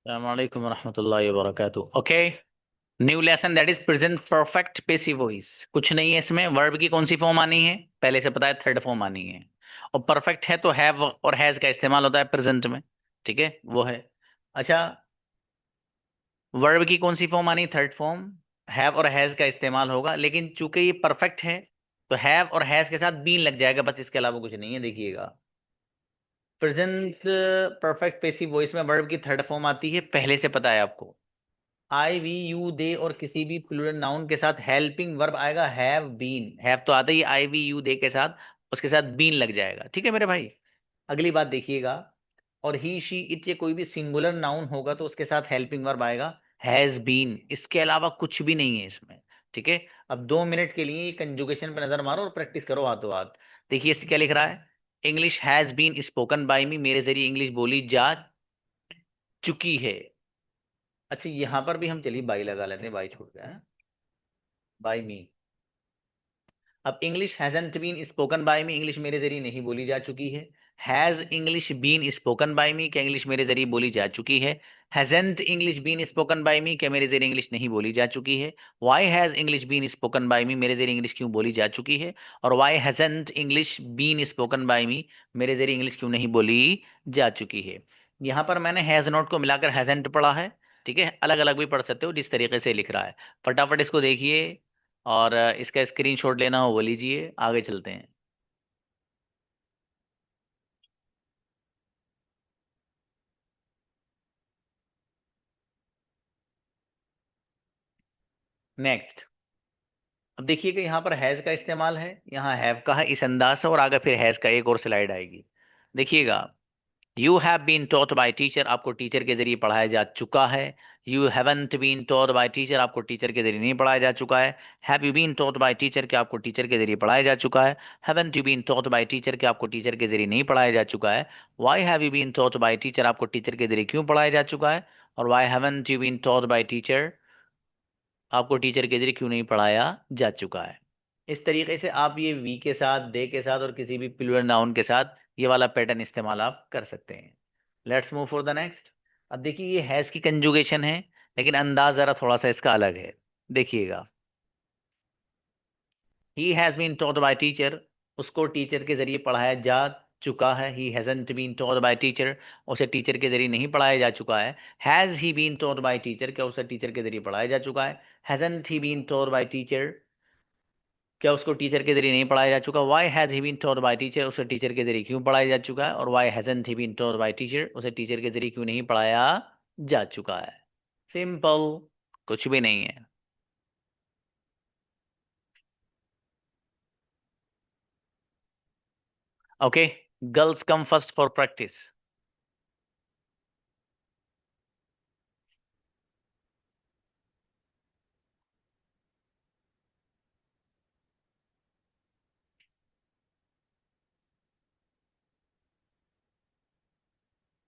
अस्सलामुअलैकुम वरहमतुल्लाहि वबरकातुहू। Okay, new lesson that is present perfect passive voice. कुछ नहीं है इसमें। वर्ब की कौन सी फॉर्म आनी है? पहले से पता है, थर्ड फॉर्म आनी है। और परफेक्ट है तो हैव और हैज का इस्तेमाल होता है प्रेजेंट में। ठीक है, वो है। अच्छा, वर्ब की कौन सी फॉर्म आनी? Third form. हैव और हैज का इस्तेमाल होगा, लेकिन चूंकि ये परफेक्ट है तो हैव और हैज के साथ बीन लग जाएगा, बस इसके अलावा कुछ नहीं है। देखिएगा, प्रेजेंट परफेक्ट पेसिव वॉइस में वर्ब की थर्ड फॉर्म आती है, पहले से पता है आपको। आई वी यू दे और किसी भी प्लूरल नाउन के साथ हेल्पिंग वर्ब आएगा हैव बीन। हैव तो आता ही आई वी यू दे के साथ, उसके साथ बीन लग जाएगा। ठीक है मेरे भाई। अगली बात देखिएगा, और ही शी इट ये कोई भी सिंगुलर नाउन होगा तो उसके साथ हेल्पिंग वर्ब आएगा हैज बीन। इसके अलावा कुछ भी नहीं है इसमें। ठीक है। अब 2 मिनट के लिए कंजुगेशन पे नजर मारो और प्रैक्टिस करो हाथों हाथ। देखिए इससे क्या लिख रहा है। English has been spoken by me, मेरे जरिए इंग्लिश बोली जा चुकी है। अच्छा, यहां पर भी हम चलिए बाई लगा लेते हैं, बाई छोड़ गया, बाय मी। अब English hasn't been spoken by me, English मेरे जरिए नहीं बोली जा चुकी है। Has English been spoken by me, क्या इंग्लिश मेरे जरिए बोली जा चुकी है? Hasn't English been spoken by me, क्या मेरे जरिए इंग्लिश नहीं बोली जा चुकी है? Why has English been spoken by me, मेरे जरिए इंग्लिश क्यों बोली जा चुकी है? और why hasn't English been spoken by me, मेरे जरिए इंग्लिश क्यों नहीं बोली जा चुकी है? यहाँ पर मैंने हैज नॉट को मिलाकर हैजंट पढ़ा है। ठीक है, अलग अलग भी पढ़ सकते हो जिस तरीके से लिख रहा है। फटाफट इसको देखिए, और इसका स्क्रीनशॉट लेना हो वो लीजिए। आगे चलते हैं। नेक्स्ट, अब देखिएगा यहाँ पर हैज का इस्तेमाल है, यहाँ हैव का है इस अंदाज से, और आगे फिर हैज का एक और स्लाइड आएगी। देखिएगा, you have been taught by teacher, आपको टीचर के जरिए पढ़ाया जा चुका है। You haven't been taught by teacher, आपको टीचर के जरिए नहीं पढ़ाया जा चुका है। Have you been taught by teacher, क्या आपको टीचर के जरिए पढ़ाया जा चुका है? Haven't you been taught by teacher, क्या आपको टीचर के जरिए नहीं पढ़ाया जा चुका है? Why have you been taught by teacher, आपको टीचर के जरिए क्यों पढ़ाया जा चुका है? और why haven't you been taught by teacher, आपको टीचर के जरिए क्यों नहीं पढ़ाया जा चुका है? इस तरीके से आप ये वी के साथ, दे के साथ और किसी भी प्लूरल नाउन के साथ ये वाला पैटर्न इस्तेमाल आप कर सकते हैं। Let's move for the next. अब देखिए, ये हैज की कंजुगेशन है, लेकिन अंदाज जरा थोड़ा सा इसका अलग है। देखिएगा, he has been taught by teacher, उसको टीचर के जरिए पढ़ाया जा चुका है। He hasn't been taught by teacher, उसे टीचर के जरिए नहीं पढ़ाया जा चुका है। Has he been taught by teacher, क्या उसे टीचर के जरिए पढ़ाया जा चुका है? Hasn't he been taught by teacher, क्या उसको टीचर के जरिए नहीं पढ़ाया जा चुका? Why has he been taught by teacher, उसे टीचर के जरिए क्यों पढ़ाया जा चुका है? और why hasn't he been taught by teacher, उसे टीचर के जरिए क्यों नहीं पढ़ाया जा चुका है? सिंपल, कुछ भी नहीं है। Okay, girls come first for practice.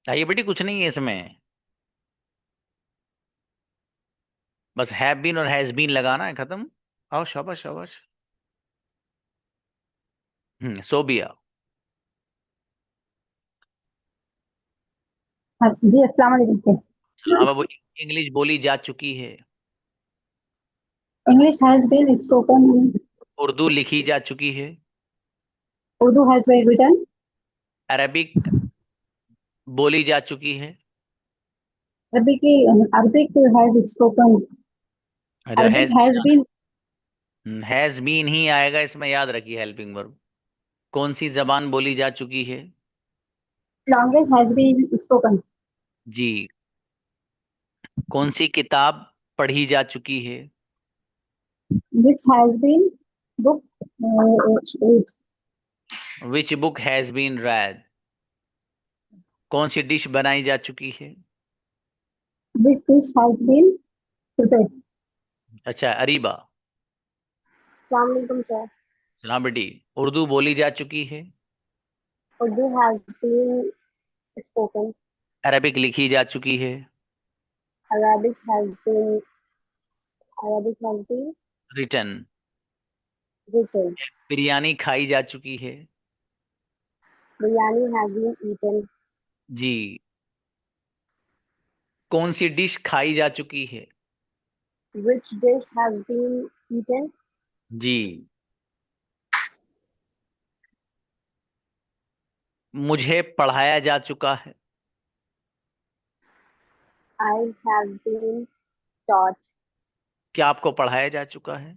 आइए बेटी, कुछ नहीं है इसमें, बस हैव बीन और हैज बीन लगाना है, खत्म। आओ, शाबाश शाबाश। सो भी आओ। हाँ जी, अस्सलाम वालेकुम सर। हाँ बाबू, इंग्लिश बोली जा चुकी है। English has been spoken, Urdu लिखी जा चुकी है। Urdu has been written, Arabic बोली जा चुकी है। अरबी की अरबिक हैज स्पोकन, अरे Arabic has has been, has been ही आएगा इसमें, याद रखिए हेल्पिंग वर्ब। कौन सी जबान बोली जा चुकी है? लैंग्वेज हैज बीन स्पोकन, जी। कौन सी किताब पढ़ी जा चुकी है? Which has been book read, which book has been read? कौन सी डिश बनाई जा चुकी है? Which fish has been prepared. अच्छा, अरीबा। अस्सलाम वालेकुम सर। हाँ बेटी, उर्दू बोली जा चुकी है। Urdu has been spoken, Arabic लिखी जा चुकी है। Arabic has been, Arabic has been written. Written, biryani खाई जा चुकी है। बिरयानी हैज बीन ईटन, जी। कौन सी डिश खाई जा चुकी है? Which dish has been eaten? जी। मुझे पढ़ाया जा चुका है। I have been taught. क्या आपको पढ़ाया जा चुका है?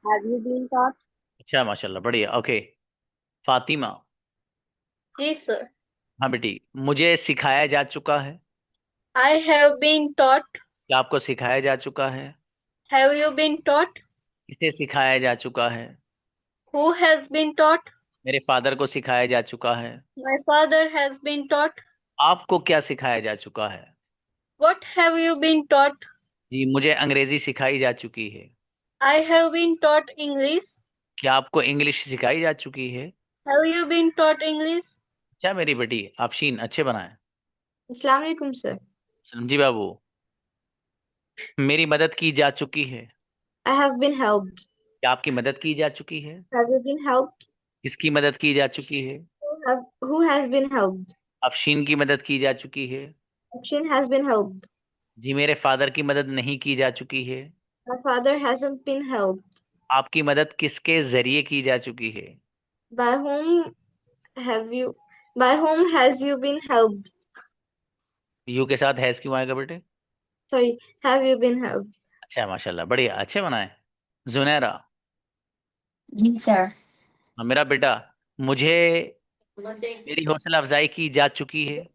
Have you been taught? अच्छा, माशाल्लाह, बढ़िया। ओके, फातिमा। जी सर। हाँ बेटी, मुझे सिखाया जा चुका है। I have been taught. क्या आपको सिखाया जा चुका है? Have you been taught? किसे सिखाया जा चुका है? Who has been taught? मेरे फादर को सिखाया जा चुका है। My father has been taught. आपको क्या सिखाया जा चुका है? What have you been taught? जी, मुझे अंग्रेजी सिखाई जा चुकी है। I have been taught English. क्या आपको इंग्लिश सिखाई जा चुकी है? Have you been taught English? अच्छा मेरी बेटी, आपशीन अच्छे बनाए। अस्सलाम वालेकुम सर। समझी बाबू। मेरी मदद की जा चुकी है। I have been helped. क्या आपकी मदद की जा चुकी है? Have you been helped? किसकी मदद की जा चुकी है? Who has been helped? Afsheen की मदद की जा चुकी है। Action has been helped. जी, मेरे फादर की मदद नहीं की जा चुकी है। My father hasn't been helped. आपकी मदद किसके जरिए की जा चुकी है? By whom have you? By whom has you been helped? You के साथ हैज क्यों आएगा बेटे? Sorry, have you been helped? अच्छा, माशाल्लाह, बढ़िया, अच्छे बनाए। जुनैरा। जी सर। हाँ, मेरा बेटा, मुझे मेरी हौसला अफजाई की जा चुकी है।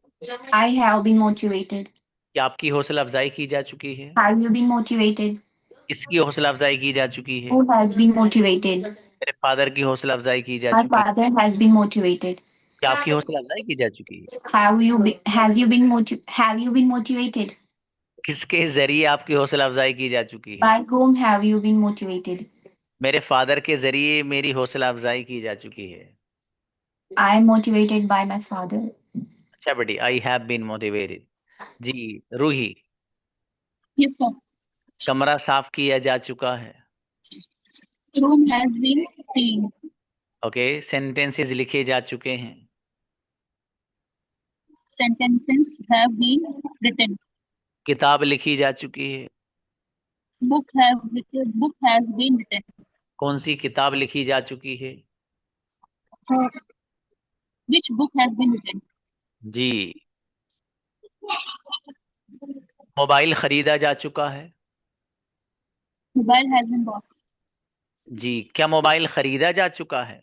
I have been motivated. क्या आपकी हौसला अफजाई की जा चुकी है? Have you been motivated? किसकी हौसला अफजाई की जा चुकी है? Who has been motivated? मेरे फादर की हौसला अफजाई की जा My चुकी है। father has been motivated. क्या आपकी हौसला अफजाई की जा चुकी है? Have you been motivated? किसके जरिए आपकी हौसला अफजाई की जा चुकी है? By whom have you been motivated? मेरे फादर के जरिए मेरी हौसला अफजाई की जा चुकी है। I am motivated by my father. अच्छा बेटी, आई हैव बीन मोटिवेटेड। जी, रूही। Yes, sir. कमरा साफ किया जा चुका है। Room has been cleaned. Okay, sentences लिखे जा चुके हैं। Sentences have been written. किताब लिखी जा चुकी है। Book has been written. कौन सी किताब लिखी जा चुकी है? Which book has been written? जी। मोबाइल खरीदा जा चुका है। Mobile has been bought. जी, क्या मोबाइल खरीदा जा चुका है?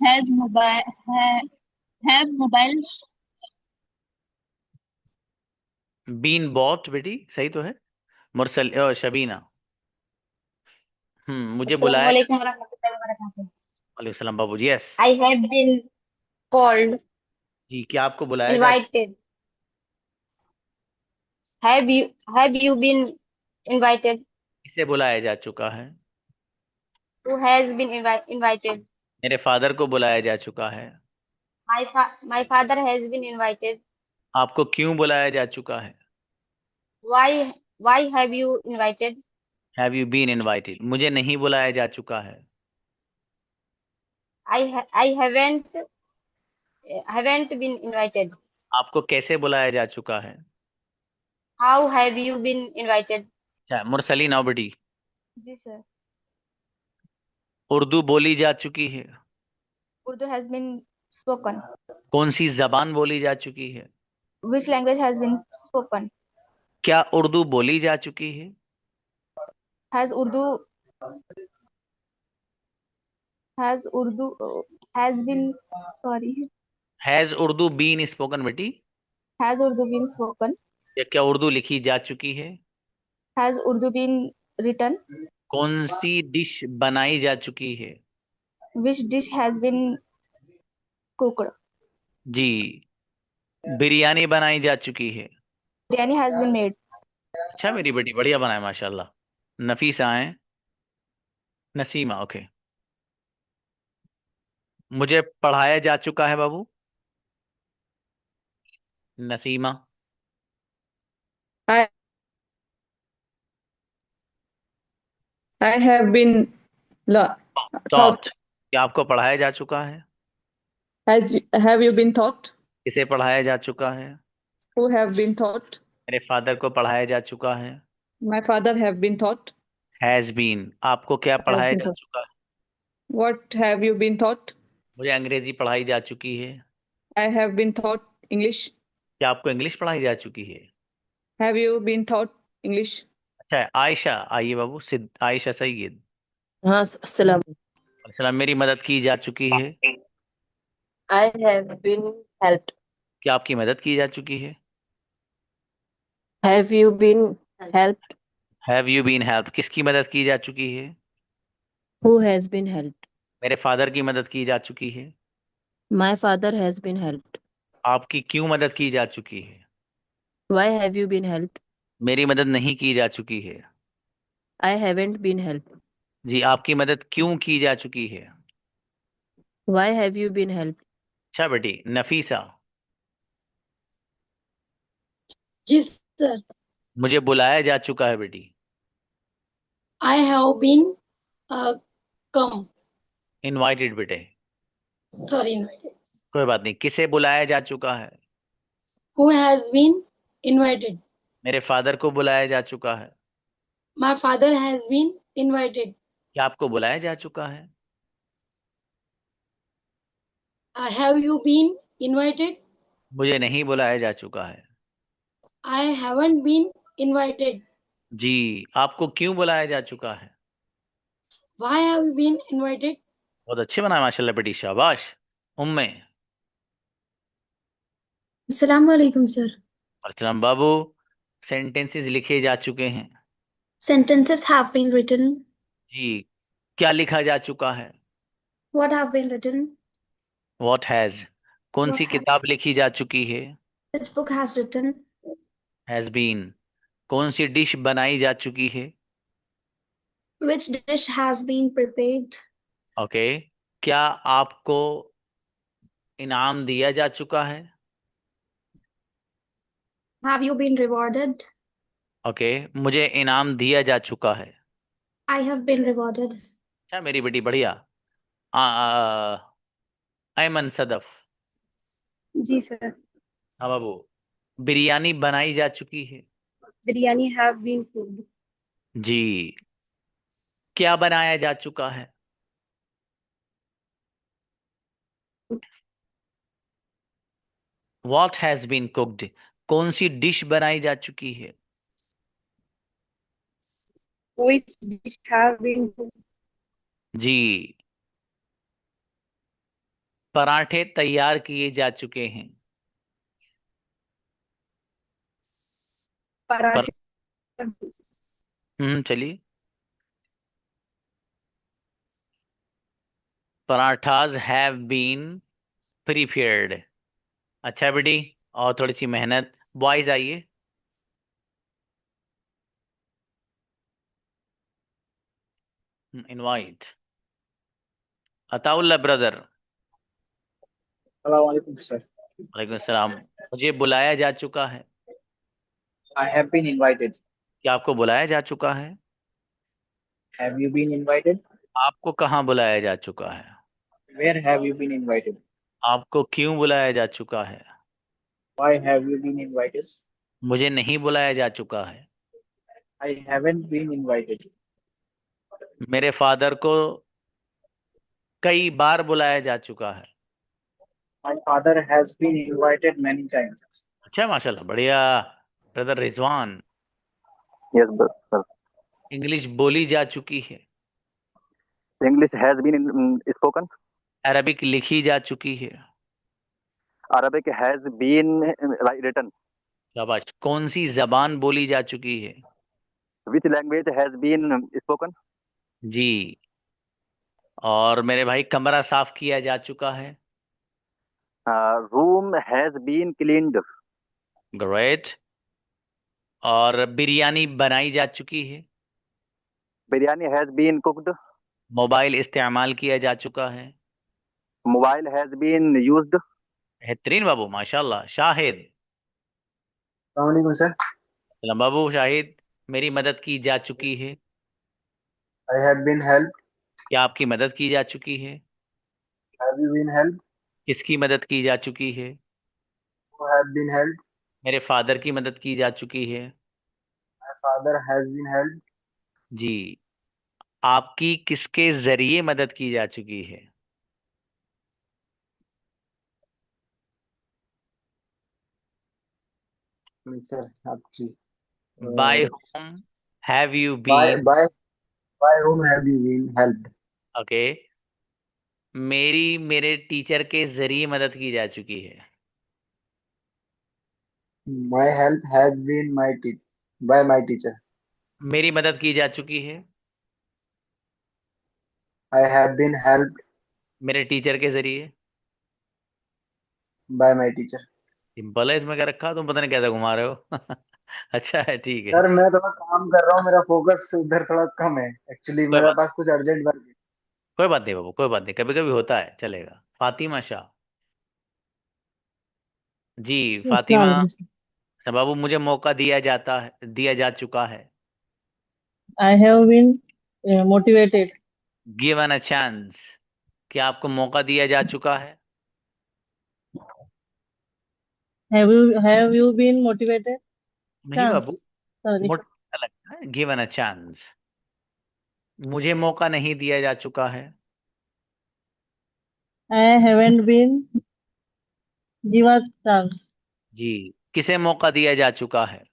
Has mobile have mobile been bought बेटी, सही तो है। मुरसल शबीना। मुझे बुलाया। Assalamualaikum warahmatullahi wabarakatuh. वालेकुम सलाम बाबू जी, yes. I have been called, जी, क्या आपको बुलाया जा? invited. Have you been invited? किसे बुलाया जा चुका है? Who has been invited? मेरे फादर को बुलाया जा चुका है। My father has been invited. आपको क्यों बुलाया जा चुका है? Why have you invited? Have you been invited? मुझे नहीं बुलाया जा चुका है। I haven't been invited. आपको कैसे बुलाया जा चुका है? How have you been invited? अच्छा, मुरसलीन आओ बेटी। जी सर। उर्दू बोली जा चुकी है। Urdu has been spoken. कौन सी जबान बोली जा चुकी है? Which language has been spoken? क्या उर्दू बोली जा चुकी है? Has Urdu has been sorry. Has Urdu been spoken बेटी? Has Urdu been spoken? या क्या उर्दू लिखी जा चुकी है? Has Urdu been written? कौन सी डिश बनाई जा चुकी है? Which dish has been cooked? जी, बिरयानी बनाई जा चुकी है। Biryani has been made. अच्छा मेरी बेटी, बढ़िया बनाए माशाल्लाह। नफीसा है। नसीमा, ओके। मुझे पढ़ाया जा चुका है बाबू। Naseema. I I have been taught. taught. क्या आपको पढ़ाया जा चुका है? Have you been taught? किसे पढ़ाया जा चुका है? Who have been taught? मेरे फादर को पढ़ाया जा चुका है। My father have been taught. Has been, आपको क्या Has पढ़ाया been जा taught. चुका है? What have you been taught? मुझे अंग्रेजी पढ़ाई जा चुकी है। I have been taught English. क्या आपको इंग्लिश पढ़ाई जा चुकी है? Have you been taught English? अच्छा है। आयशा, आइए बाबू, सिद्ध आयशा सैयद। हाँ अस्सलाम। सलाम, मेरी मदद की जा चुकी है। I have been helped. क्या आपकी मदद की जा चुकी है? Have you been helped? Have you been help, किसकी मदद की जा चुकी है? Who has been helped? मेरे फादर की मदद की जा चुकी है। My father has been helped. आपकी क्यों मदद की जा चुकी है? Why have you been helped? मेरी मदद नहीं की जा चुकी है। I haven't been helped. जी, आपकी मदद क्यों की जा चुकी है? Why have you been helped? अच्छा बेटी नफीसा, जी सर, मुझे बुलाया जा चुका है बेटी। I have been come, invited बेटे। सॉरी, कोई बात नहीं, किसे बुलाया जा चुका है? हु हैज बीन इनवाइटेड, मेरे फादर को बुलाया जा चुका है। My father has been invited, क्या आपको बुलाया जा चुका है? हैव यू बीन इनवाइटेड, मुझे नहीं बुलाया जा चुका है। आई हैवंट बीन इनवाइटेड, जी, आपको क्यों बुलाया जा चुका है? Why have you been invited, बहुत अच्छे बनाए माशाल्लाह बेटी, शाबाश। उम्मे अस्सलाम वालेकुम सर। अर्चना बाबू, सेंटेंसेस लिखे जा चुके हैं। Sentences have been written. जी, क्या लिखा जा चुका है? What have been written? What has, कौन What सी have, किताब लिखी जा चुकी है? which book has written? Has been, कौन सी डिश बनाई जा चुकी है? Which dish has been prepared? Okay, क्या आपको इनाम दिया जा चुका है? Have you been rewarded? Okay, मुझे इनाम दिया जा चुका है। I have been rewarded. क्या मेरी बेटी, बढ़िया। अयमन सदफ, जी सर। हाँ बाबू, बिरयानी बनाई जा चुकी है। Biryani have been cooked. जी, क्या बनाया जा चुका है? What has been cooked, कौन सी डिश बनाई जा चुकी है? Which dish have been cooked? जी, पराठे तैयार किए जा चुके हैं। पराठे। चलिए, पराठाज हैव बीन प्रिपेयर्ड। अच्छा बेटी, और थोड़ी सी मेहनत। बॉयज आइए। Invite Ataullah brother. Assalamualaikum, sir. वालेकुम सलाम। मुझे बुलाया जा चुका है। I have been invited. क्या आपको बुलाया जा चुका है? Have you been invited? आपको कहाँ बुलाया जा चुका है? Where have you been invited? आपको क्यों बुलाया जा चुका है? Why have you been invited? मुझे नहीं बुलाया जा चुका है। I haven't been invited. मेरे फादर को कई बार बुलाया जा चुका है। My father has been invited many times. अच्छा माशाल्लाह, बढ़िया। Brother Rizwan, Yes, sir. English बोली जा चुकी है। English has been spoken. Arabic लिखी जा चुकी है। Arabic has been written. शाबाश। कौन सी जबान बोली जा चुकी है? Which language has been spoken? जी, और मेरे भाई कमरा साफ किया जा चुका है। Room has been cleaned. Great. और बिरयानी बनाई जा चुकी है। Biryani has been cooked. Mobile इस्तेमाल किया जा चुका है। Mobile has been used. बेहतरीन बाबू, माशाल्लाह। Shahid, Assalamualaikum, sir. सलाम बाबू। शाहिद, मेरी मदद की जा चुकी है। I have been helped. क्या आपकी मदद की जा चुकी है? Have you been helped? किसकी मदद की जा चुकी है? who have been helped. मेरे फादर की मदद की जा चुकी है। My father has been helped. जी। आपकी किसके जरिए मदद की जा चुकी है? Sir, आपकी by whom have you by been? by whom have you been helped? Okay. मेरी मेरे टीचर के जरिए मदद की जा चुकी है। My help has been by my teacher. मेरी मदद की जा चुकी है I have been helped मेरे टीचर के जरिए। by my teacher. सिंपल है, इसमें क्या रखा, तुम पता नहीं कैसे घुमा रहे हो। अच्छा है, ठीक है। सर मैं थोड़ा काम कर रहा हूँ, मेरा फोकस उधर थोड़ा कम है एक्चुअली, कोई मेरे बात पास कुछ अर्जेंट वर्क है। कोई बात नहीं बाबू, कोई बात नहीं, कभी कभी होता है, चलेगा। फातिमा शाह। जी फातिमा। अच्छा बाबू, मुझे मौका दिया जा चुका है। I have been motivated. Given a chance. क्या आपको मौका दिया जा चुका है? Have you been motivated? नहीं Chance. बाबू, Sorry. मोटा लगता है, गिवन अ चांस। मुझे मौका नहीं दिया जा चुका है। I haven't been given chance. जी। किसे मौका दिया जा चुका है?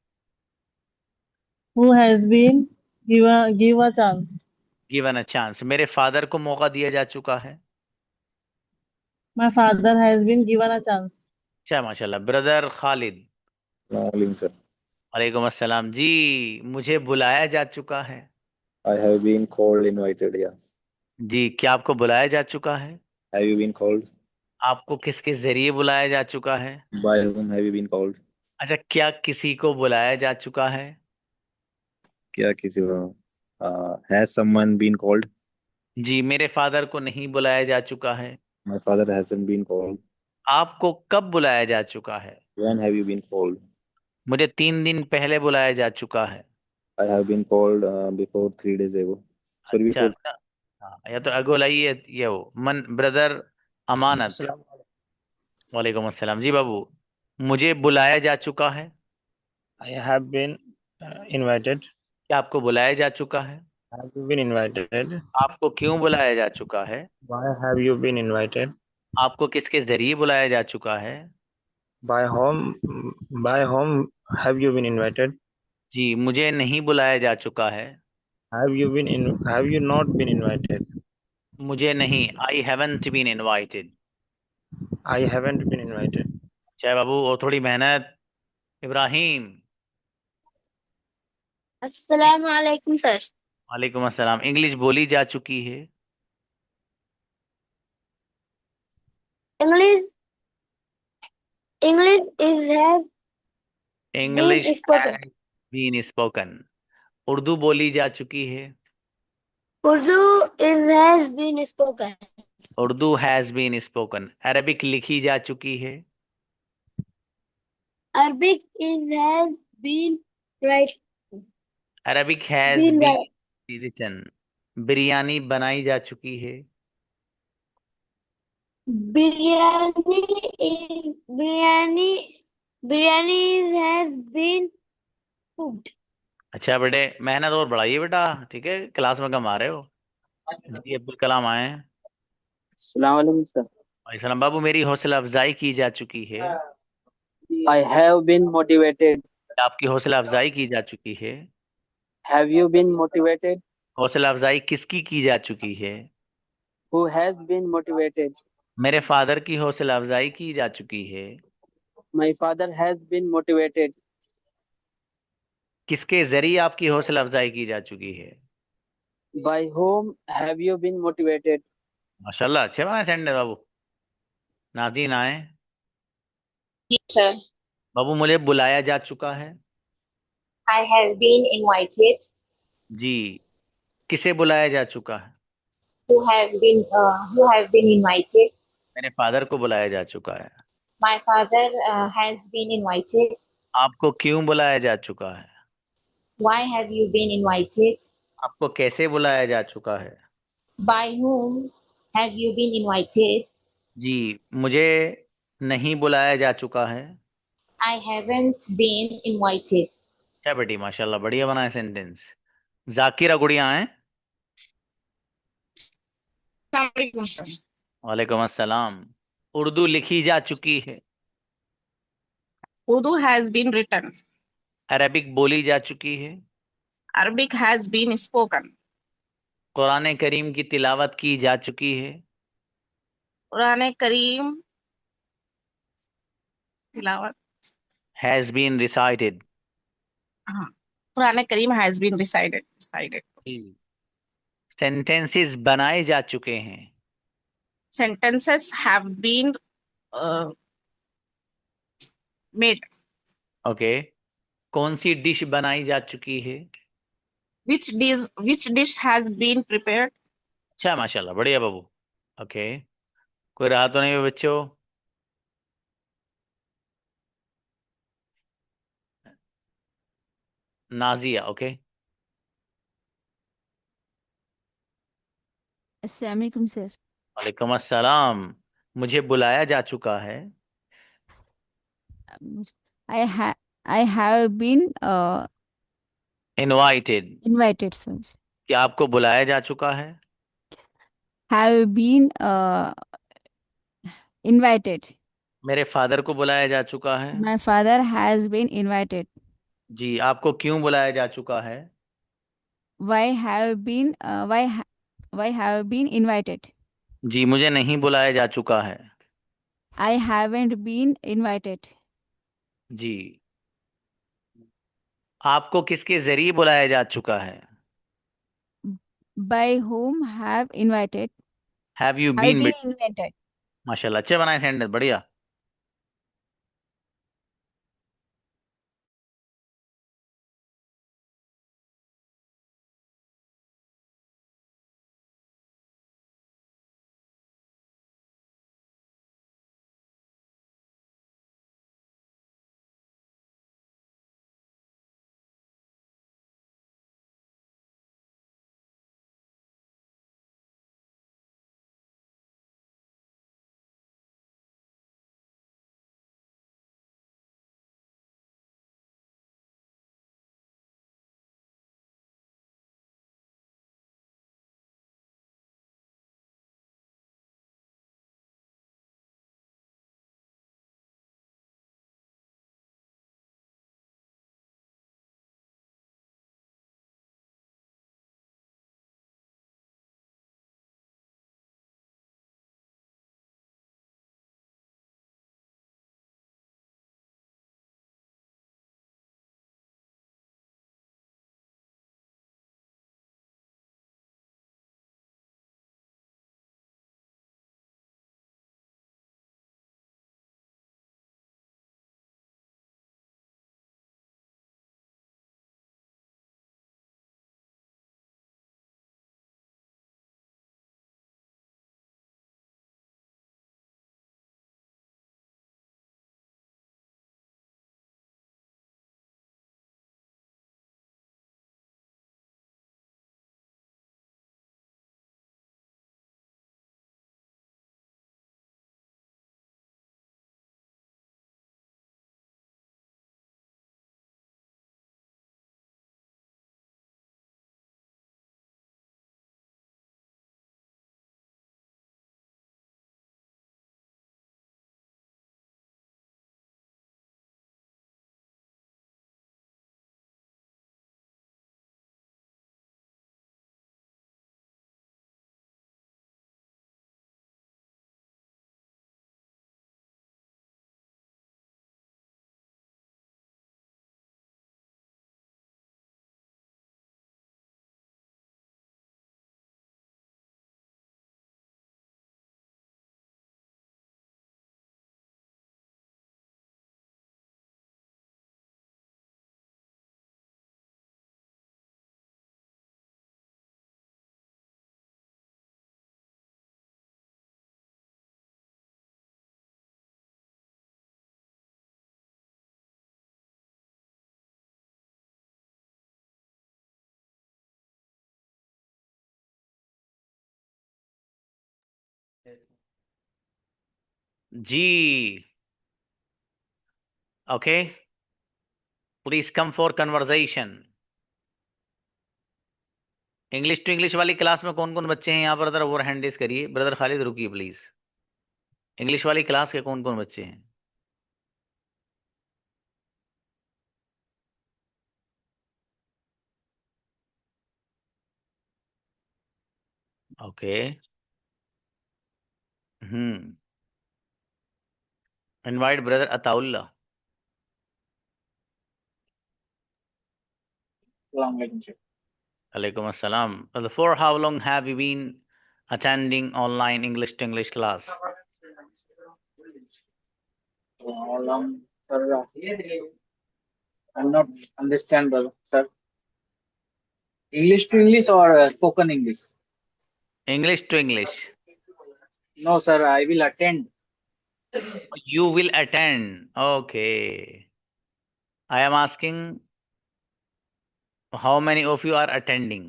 Who has been give a chance? Given a chance. मेरे फादर को मौका दिया जा चुका है। My father has been given a chance. अच्छा माशाल्लाह। ब्रदर खालिद। सर। वालेकुम अस्सलाम जी। मुझे बुलाया जा चुका है। I have been called, invited, yeah. जी। क्या आपको बुलाया जा चुका है? Have you been called? आपको किसके जरिए बुलाया जा चुका है? By whom have you been called? अच्छा, क्या किसी को बुलाया जा चुका है? क्या किसी को has someone been called? जी। मेरे फादर को नहीं बुलाया जा चुका है। My father hasn't been called. आपको कब बुलाया जा चुका है? When have you been called? मुझे 3 दिन पहले बुलाया जा चुका है। I have been called before 3 days ago. Sorry, अच्छा। before. हाँ, या तो अगोलाई है ये हो मन ब्रदर अमानत। वालेकुम अस्सलाम जी बाबू। मुझे बुलाया जा चुका है। I have been invited. क्या आपको बुलाया जा चुका है? Have you been invited? आपको क्यों बुलाया जा चुका है? Why have you been invited? आपको किसके जरिए बुलाया जा चुका है? By whom? By whom have you been invited? जी। मुझे नहीं बुलाया जा चुका है। Have you not been invited? मुझे नहीं, I haven't been invited. I haven't been invited. चाहे बाबू, और थोड़ी मेहनत। इब्राहिम। अस्सलाम वालेकुम सर। वालेकुम अस्सलाम। इंग्लिश बोली जा चुकी है। English is have English been spoken. Been spoken. Urdu बोली जा चुकी है। Urdu is has been spoken. Urdu has been spoken. Arabic लिखी जा चुकी है। Arabic is has been right. Arabic has Been right. Been written. Biryani बनाई जा चुकी है। Biryani has been cooked. अच्छा बेटे, मेहनत और बढ़ाइए बेटा, ठीक है, क्लास में कम आ रहे हो। जी अब्दुल कलाम आए हैं। अस्सलाम वालेकुम सर। भाई सलाम बाबू, मेरी हौसला अफजाई की जा चुकी है। I have been motivated. आपकी हौसला अफजाई की जा चुकी है। Have you been motivated? हौसला अफजाई किसकी की जा चुकी है? Who has been motivated? मेरे फादर की हौसला अफजाई की जा चुकी है। My father has been motivated. किसके जरिए आपकी हौसला अफजाई की जा चुकी है? By whom have you been motivated? माशाल्लाह, अच्छे बनाए सेंडे बाबू। नाज़रीन आए। Yes, sir. बाबू, मुझे बुलाया जा चुका है। I have been invited. जी। किसे बुलाया जा चुका है? Who have been invited? मेरे फादर को बुलाया जा चुका है। My father has been invited. आपको क्यों बुलाया जा चुका है? Why have you been invited? आपको कैसे बुलाया जा चुका है? By whom have you been invited? जी। मुझे नहीं बुलाया जा चुका है। I haven't been invited. क्या बेटी, माशाल्लाह, बढ़िया बनाए सेंटेंस। जाकिरा गुड़िया हैं। वालेकुम अस्सलाम। उर्दू लिखी जा चुकी है। Urdu has been written. Arabic बोली जा चुकी है। Arabic has been spoken. Quran करीम की तिलावत की जा चुकी है। Quran Kareem tilawat. Has been recited. Quran Kareem has been recited. Sentences बनाए जा चुके हैं। Sentences have been made. Okay. कौन सी डिश बनाई जा चुकी है। Which dish has been prepared? अच्छा, माशाल्लाह, बढ़िया बाबू। ओके। कोई रहा तो नहीं है बच्चों। नाजिया। ओके। अस्सलाम वालेकुम सर। वालेकुम अस्सलाम। मुझे बुलाया जा चुका है। I have I have been invited. invited sir. क्या आपको बुलाया जा चुका है। Have been invited. मेरे फादर को बुलाया जा चुका है। My father has been invited. जी, आपको क्यों बुलाया जा चुका है। Why have been invited? जी, मुझे नहीं बुलाया जा चुका है। I haven't been invited. जी। आपको किसके जरिए बुलाया जा चुका है। By whom have invited? Have you Have been. been invited. माशाल्लाह, अच्छे बनाए सेंटेंस, बढ़िया। जी, Okay, please come for conversation. English to English वाली क्लास में कौन कौन बच्चे हैं यहाँ पर? जरा वो हैंड रेज करिए। ब्रदर खालिद रुकिए प्लीज। इंग्लिश वाली क्लास के कौन कौन बच्चे हैं? Okay. Invite brother Ataullah. Alaikum assalam. For how long have you been attending online English to English class? How long, sir? I'm not understand, sir. English to English or spoken English? English to English. No, sir. I will attend. You will attend. Okay. I am asking how many of you are attending?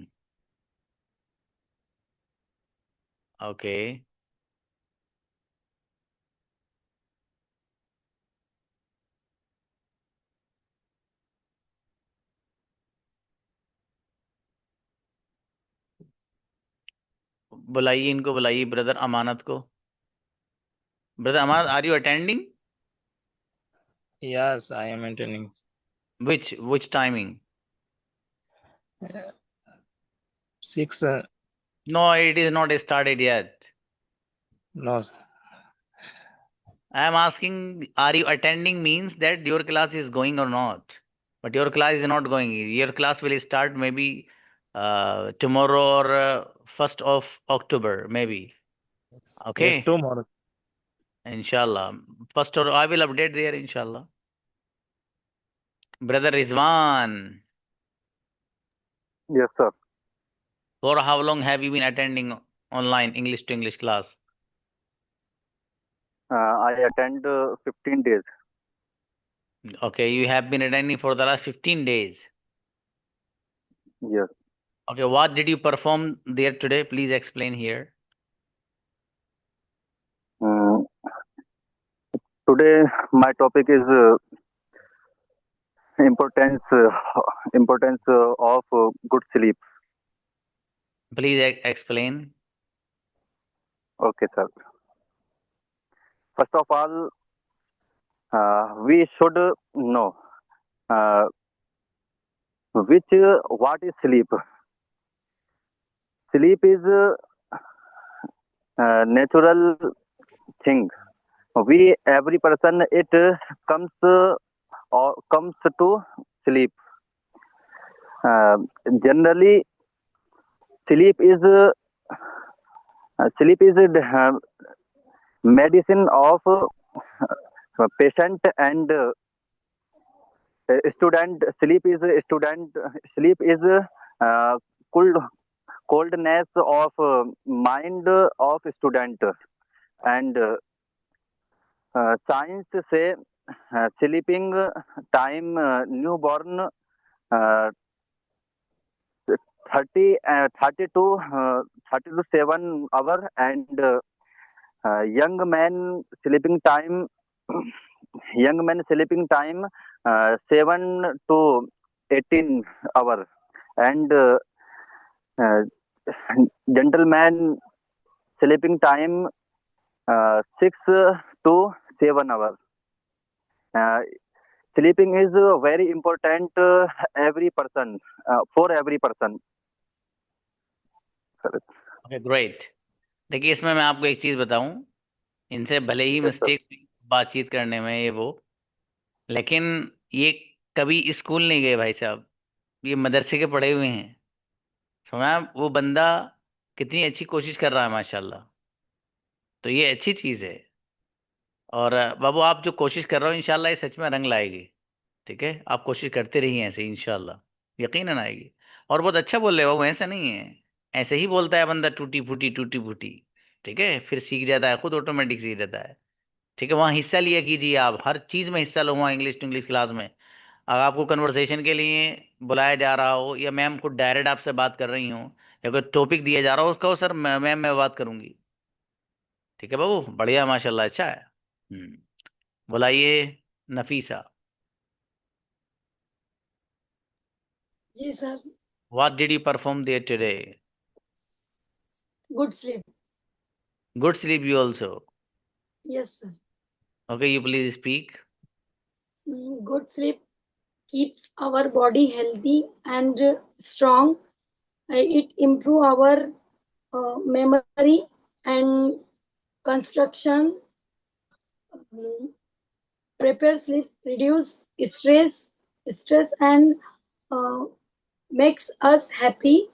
Okay. बुलाइए इनको, बुलाइए brother Amanat को। Brother Amanat, are you attending? Yes, I am attending. Which timing? 6. No, it is not started yet. No, sir. I am asking, are you attending means that your class is going or not? But your class is not going. Your class will start maybe tomorrow or 1st of October, maybe. Okay. Yes, tomorrow. Inshallah. First, or I will update there, inshallah. Brother Rizwan, Yes, sir. for how long have you been attending online English to English class? I attend 15 days. Okay, you have been attending for the last 15 days. Yes. Okay, what did you perform there today? Please explain here. Today, my topic is importance of good sleep. Please explain. Okay, sir. First of all, we should know what is sleep. Sleep is a natural thing. Every person, it comes to sleep. Generally, sleep is medicine of patient and student. Sleep is coldness of mind of student, and science say sleeping time newborn 30 to 7 hour, and young man sleeping time 7 to 18 hour, and gentleman sleeping time 6 to 7 hour. Sleeping is very important every person for every person. Okay, great. देखिए, इसमें मैं आपको एक चीज बताऊं, इनसे भले ही mistake बातचीत करने में ये वो, लेकिन ये कभी स्कूल नहीं गए भाई साहब, ये मदरसे के पढ़े हुए हैं। समझा? वो बंदा कितनी अच्छी कोशिश कर रहा है माशाल्लाह, तो ये अच्छी चीज है। और बाबू, आप जो कोशिश कर रहे हो इंशाल्लाह ये सच में रंग लाएगी। ठीक है, आप कोशिश करते रहिए ऐसे ही, इंशाल्लाह यकीनन आएगी। और बहुत अच्छा बोल रहे हो बाबू, ऐसा नहीं है, ऐसे ही बोलता है बंदा, टूटी फूटी। ठीक है, फिर सीख जाता है, खुद ऑटोमेटिक सीख जाता है। ठीक है, वहाँ हिस्सा लिया कीजिए, आप हर चीज़ में हिस्सा लो। वहाँ इंग्लिश टू इंग्लिश क्लास में अगर आपको कन्वर्सेशन के लिए बुलाया जा रहा हो, या मैम खुद डायरेक्ट आपसे बात कर रही हूँ, या कोई टॉपिक दिया जा रहा हो, उसका सर मैम मैं बात करूँगी। ठीक है बाबू, बढ़िया माशाल्लाह, अच्छा है। बुलाइए नफीसा। जी sir. What did you perform there today? Good sleep. Good sleep you also. Yes sir. Okay, you please speak. Good sleep keeps our body healthy and strong. It improve our memory and construction. Prepare sleep, reduce stress and uh, makes us happy.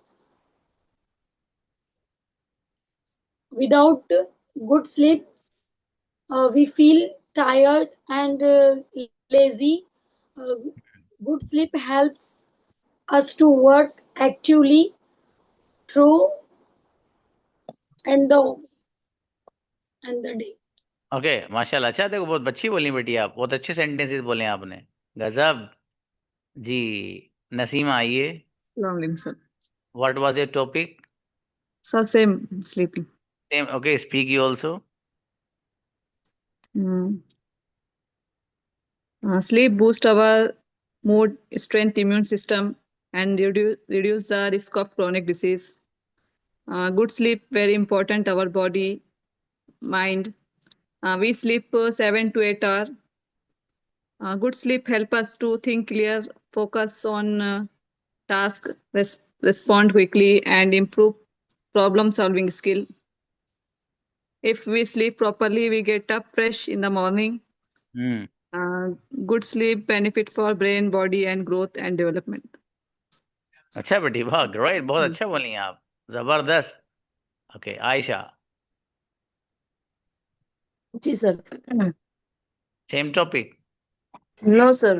Without good sleep, we feel tired and lazy. Uh, Good sleep helps us to work actively through and the day. Okay माशाल्लाह। अच्छा देखो बहुत अच्छी बोली बेटी, आप बहुत अच्छे सेंटेंसेस बोले आपने, गजब जी। नसीमा आइए। Assalamu alaikum, sir. What was your topic? Sir, same sleeping. Same. Okay, speak you also. Sleep boost our mood, strength, immune system, and reduce the risk of chronic disease. Good sleep very important our body, mind. We sleep 7 to 8 hours. Good sleep help us to think clear, focus on task, respond quickly, and improve problem solving skill. If we sleep properly, we get up fresh in the morning. Good sleep benefit for brain, body, and growth and development. अच्छा बेटी, वाह great, बहुत अच्छा बोली हैं आप, जबरदस्त। Okay Ayesha. जी sir. Same topic. No sir.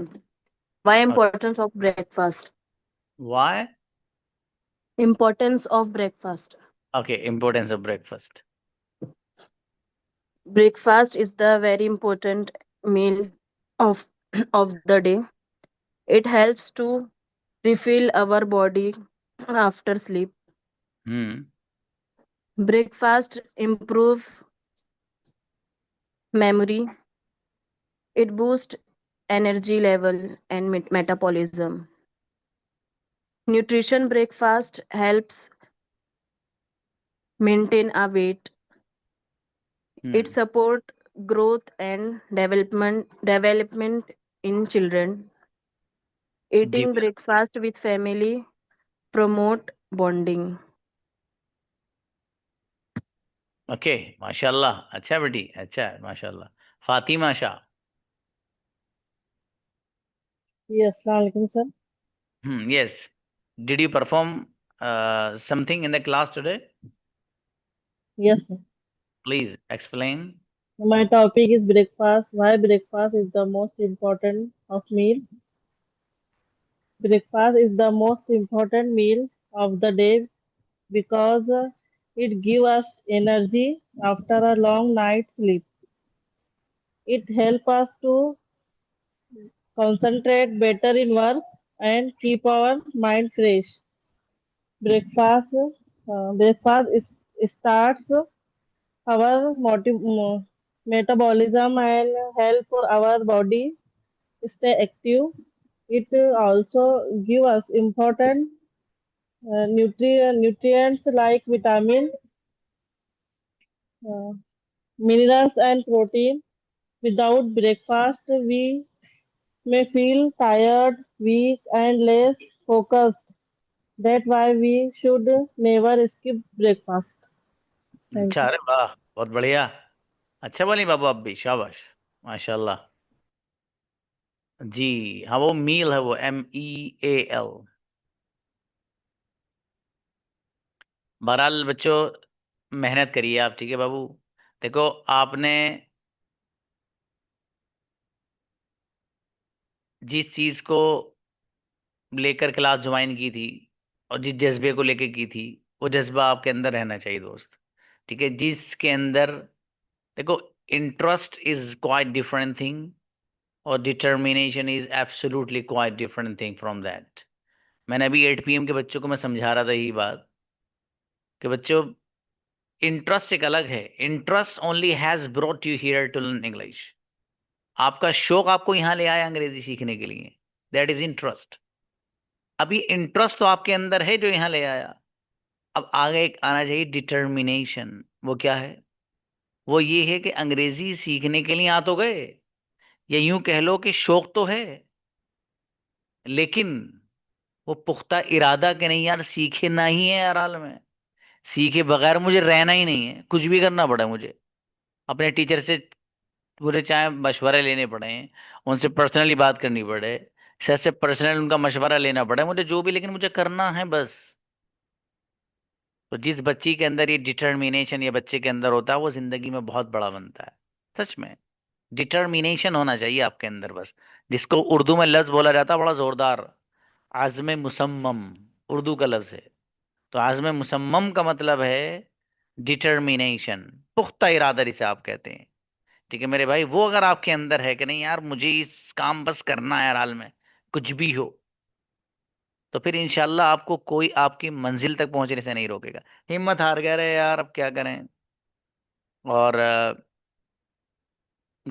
Why importance of breakfast? Why? Importance of breakfast. Okay, importance of breakfast. Breakfast is the very important meal of the day. It helps to refill our body after sleep. Breakfast improve memory. It boosts energy level and metabolism. Nutrition breakfast helps maintain a weight. It support growth and development in children. Eating breakfast with family promote bonding. Okay माशाल्लाह, अच्छा बेटी, अच्छा है माशाल्लाह। Fatima Shah. Yes, Assalamualaikum, sir. Yes. Did you perform something in the class today? Yes, sir. Please explain. My topic is breakfast. Why breakfast is the most important of meal? Breakfast is the most important meal of the day because it gives us energy after a long night's sleep. It helps us to concentrate better in work and keep our mind fresh. Breakfast starts our metabolism and help our body stay active. It also gives us important nutrients like vitamin, minerals, and protein. Without breakfast, we may feel tired, weak, and less focused. That's why we should never skip breakfast. Thank अच्छा, you. अरे वाह, बहुत बढ़िया, अच्छा बोली बाबू, आप भी शाबाश माशाल्लाह जी। हाँ वो मील है, वो MEAL। बहरहाल बच्चों मेहनत करिए आप, ठीक है बाबू। देखो आपने जिस चीज को लेकर क्लास ज्वाइन की थी और जिस जज्बे को लेकर की थी, वो जज्बा आपके अंदर रहना चाहिए दोस्त, ठीक है। जिसके अंदर देखो interest is quite different thing और determination is absolutely quite different thing from that. मैंने अभी 8 PM के बच्चों को मैं समझा रहा था यही बात कि बच्चों इंटरेस्ट एक अलग है। Interest only has brought you here to learn English. आपका शौक आपको यहाँ ले आया अंग्रेजी सीखने के लिए, दैट इज इंटरेस्ट। अभी इंटरेस्ट तो आपके अंदर है जो यहाँ ले आया। अब आगे एक आना चाहिए डिटर्मिनेशन। वो क्या है? वो ये है कि अंग्रेजी सीखने के लिए आ तो गए, या यूं कह लो कि शौक तो है, लेकिन वो पुख्ता इरादा के नहीं यार सीखे ना ही है यार हाल में। सीखे बगैर मुझे रहना ही नहीं है, कुछ भी करना पड़ा मुझे। अपने टीचर से पूरे चाहे मशवरे लेने पड़े, उनसे पर्सनली बात करनी पड़े, सर से पर्सनल उनका मशवरा लेना पड़े, मुझे जो भी, लेकिन मुझे करना है बस। तो जिस बच्ची के अंदर ये डिटर्मिनेशन या बच्चे के अंदर होता है, वो जिंदगी में बहुत बड़ा बनता है। सच में डिटर्मिनेशन होना चाहिए आपके अंदर बस, जिसको उर्दू में लफ्ज बोला जाता है बड़ा जोरदार, आज़्म मुसम्मम, उर्दू का लफ्ज है। तो आज़्म मुसम्मम का मतलब है डिटर्मिनेशन, पुख्ता इरादा जिसे आप कहते हैं। ठीक है मेरे भाई, वो अगर आपके अंदर है कि नहीं यार मुझे इस काम बस करना है यार हाल में, कुछ भी हो, तो फिर इंशाल्लाह आपको कोई आपकी मंजिल तक पहुंचने से नहीं रोकेगा। हिम्मत हार गए रे यार, अब क्या करें, और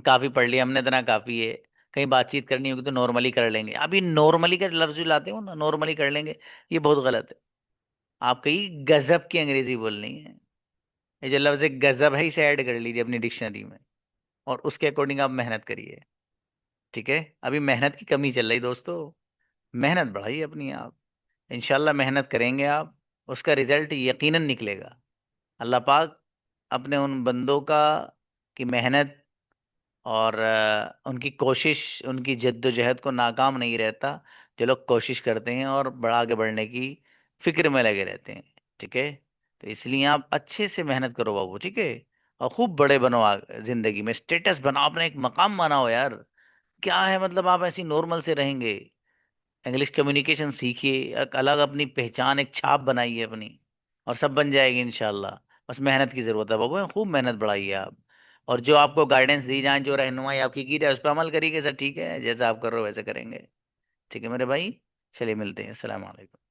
काफी पढ़ लिया हमने, इतना काफी है, कहीं बातचीत करनी होगी तो नॉर्मली कर लेंगे। अभी नॉर्मली का लफ्ज जो लाते हो ना, नॉर्मली कर लेंगे, ये बहुत गलत है। आप कहीं गजब की अंग्रेजी बोलनी है। ये जो लफ्ज गजब है, इसे ऐड कर लीजिए अपनी डिक्शनरी में, और उसके अकॉर्डिंग आप मेहनत करिए। ठीक है, अभी मेहनत की कमी चल रही दोस्तों, मेहनत बढ़ाइए अपनी आप। इंशाल्लाह मेहनत करेंगे आप, उसका रिजल्ट यकीनन निकलेगा। अल्लाह पाक अपने उन बंदों का की मेहनत और उनकी कोशिश, उनकी जद्दोजहद को नाकाम नहीं रहता, जो लोग कोशिश करते हैं और बड़ा आगे बढ़ने की फिक्र में लगे रहते हैं। ठीक है, तो इसलिए आप अच्छे से मेहनत करो बाबू, ठीक है, और खूब बड़े बनो, जिंदगी में स्टेटस बनाओ, अपना एक मकाम बनाओ यार। क्या है मतलब, आप ऐसी नॉर्मल से रहेंगे, इंग्लिश कम्युनिकेशन सीखिए, एक अलग अपनी पहचान, एक छाप बनाइए अपनी, और सब बन जाएगी इंशाल्लाह। बस मेहनत की जरूरत है बाबू, खूब मेहनत बढ़ाइए आप। और जो आपको गाइडेंस दी जाए, जो रहनुमाई आपकी की जाए, उस पर अमल करिए सर। ठीक है, जैसा आप कर रहे हो वैसे करेंगे। ठीक है मेरे भाई, चलिए मिलते हैं, अस्सलाम वालेकुम।